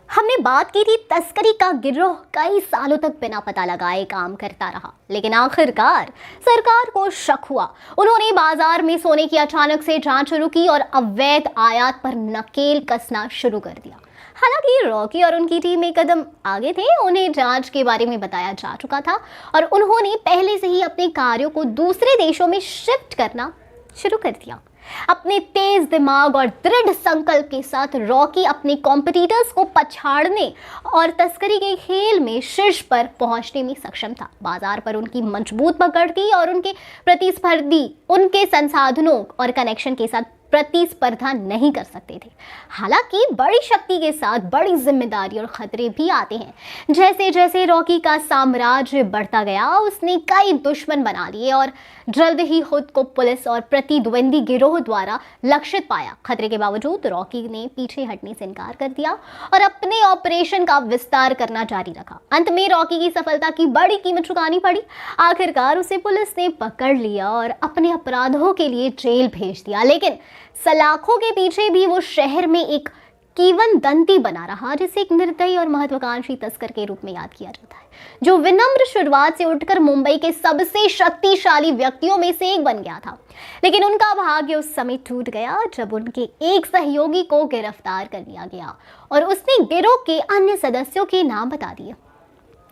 हमने बात की थी तस्करी का गिरोह कई सालों तक बिना पता लगाए काम करता रहा, लेकिन आखिरकार सरकार को शक हुआ। उन्होंने बाजार में सोने की अचानक से जांच शुरू की और अवैध आयात पर नकेल कसना शुरू कर दिया। हालांकि रॉकी और उनकी टीम एक कदम आगे थे। उन्हें जांच के बारे में बताया जा चुका था और उन्होंने पहले से ही अपने कार्यों को दूसरे देशों में शिफ्ट करना शुरू कर दिया। अपने तेज दिमाग और दृढ़ संकल्प के साथ रॉकी अपने कॉम्पिटिटर्स को पछाड़ने और तस्करी के खेल में शीर्ष पर पहुंचने में सक्षम था। बाजार पर उनकी मजबूत पकड़ थी और उनके प्रतिस्पर्धी उनके संसाधनों और कनेक्शन के साथ प्रतिस्पर्धा नहीं कर सकते थे। हालांकि बड़ी शक्ति के साथ बड़ी जिम्मेदारी और खतरे भी आते हैं। जैसे जैसे रॉकी का साम्राज्य बढ़ता गया, उसने कई दुश्मन बना लिए और जल्द ही खुद को पुलिस और प्रतिद्वंदी गिरोह द्वारा लक्षित पाया। खतरे के बावजूद रॉकी ने पीछे हटने से इनकार कर दिया और अपने ऑपरेशन का विस्तार करना जारी रखा। अंत में रॉकी की सफलता की बड़ी कीमत चुकानी पड़ी। आखिरकार उसे पुलिस ने पकड़ लिया और अपने अपराधों के लिए जेल भेज दिया, लेकिन सलाखों के पीछे भी वो शहर में एक किंवदंती बना रहा, जिसे एक निर्दयी और महत्वाकांक्षी तस्कर के रूप में याद किया जाता है, जो विनम्र शुरुआत से उठकर मुंबई के सबसे शक्तिशाली व्यक्तियों में से एक बन गया था। लेकिन उनका भाग्य उस समय टूट गया जब उनके एक सहयोगी को गिरफ्तार कर लिया गया और उसने गिरोह के अन्य सदस्यों के नाम बता दिए।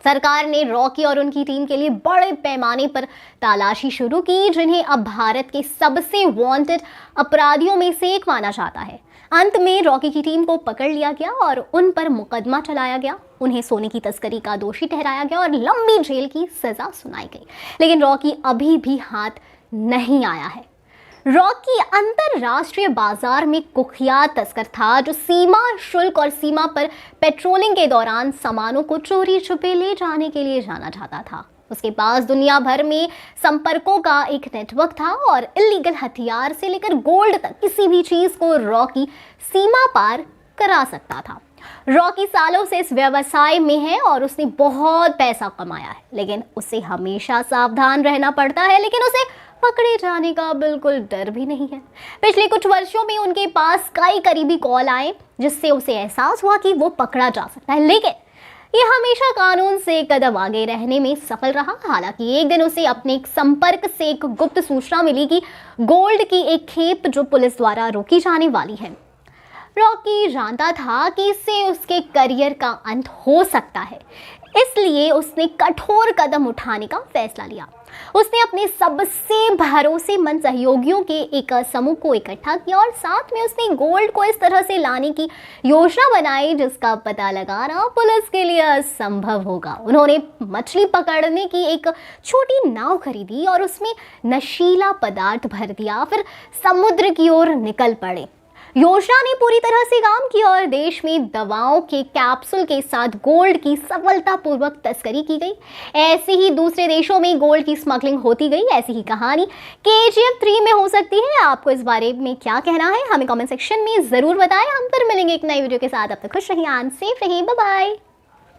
सरकार ने रॉकी और उनकी टीम के लिए बड़े पैमाने पर तलाशी शुरू की, जिन्हें अब भारत के सबसे वांटेड अपराधियों में से एक माना जाता है। अंत में रॉकी की टीम को पकड़ लिया गया और उन पर मुकदमा चलाया गया। उन्हें सोने की तस्करी का दोषी ठहराया गया और लंबी जेल की सजा सुनाई गई। लेकिन रॉकी अभी भी हाथ नहीं आया है। रॉकी अंतरराष्ट्रीय बाजार में कुख्यात तस्कर था, जो सीमा शुल्क और सीमा पर पेट्रोलिंग के दौरान सामानों को चोरी छुपे ले जाने के लिए जाना जाता था। उसके पास दुनिया भर में संपर्कों का एक नेटवर्क था और इलीगल हथियार से लेकर गोल्ड तक किसी भी चीज को रॉकी सीमा पार करा सकता था। रॉकी सालों से इस व्यवसाय में है और उसने बहुत पैसा कमाया है, लेकिन उसे हमेशा सावधान रहना पड़ता है। लेकिन उसे पकड़े जाने का बिल्कुल डर भी नहीं है। पिछले कुछ वर्षों में उनके पास कई करीबी कॉल आए, जिससे उसे एहसास हुआ कि वो पकड़ा जा सकता है, लेकिन ये हमेशा कानून से एक कदम आगे रहने में सफल रहा। हालांकि एक दिन उसे अपने एक संपर्क से एक गुप्त सूचना मिली कि गोल्ड की एक खेप जो पुलिस द्वारा रोकी जाने वाली है। रॉकी जानता था कि इससे उसके करियर का अंत हो सकता है, इसलिए उसने कठोर कदम उठाने का फैसला लिया। उसने अपने सबसे भरोसेमंद सहयोगियों के एक समूह को इकट्ठा किया और साथ में उसने गोल्ड को इस तरह से लाने की योजना बनाई जिसका पता लगाना पुलिस के लिए असंभव होगा। उन्होंने मछली पकड़ने की एक छोटी नाव खरीदी और उसमें नशीला पदार्थ भर दिया, फिर समुद्र की ओर निकल पड़े। योजना ने पूरी तरह से काम किया और देश में दवाओं के कैप्सूल के साथ गोल्ड की सफलतापूर्वक तस्करी की गई। ऐसे ही दूसरे देशों में गोल्ड की स्मगलिंग होती गई। ऐसी ही कहानी KGF 3 में हो सकती है। आपको इस बारे में क्या कहना है, हमें कमेंट सेक्शन में जरूर बताएं। हम फिर मिलेंगे एक नई वीडियो के साथ। अब तक खुश रहिए, सेफ रहिए, बाय बाय।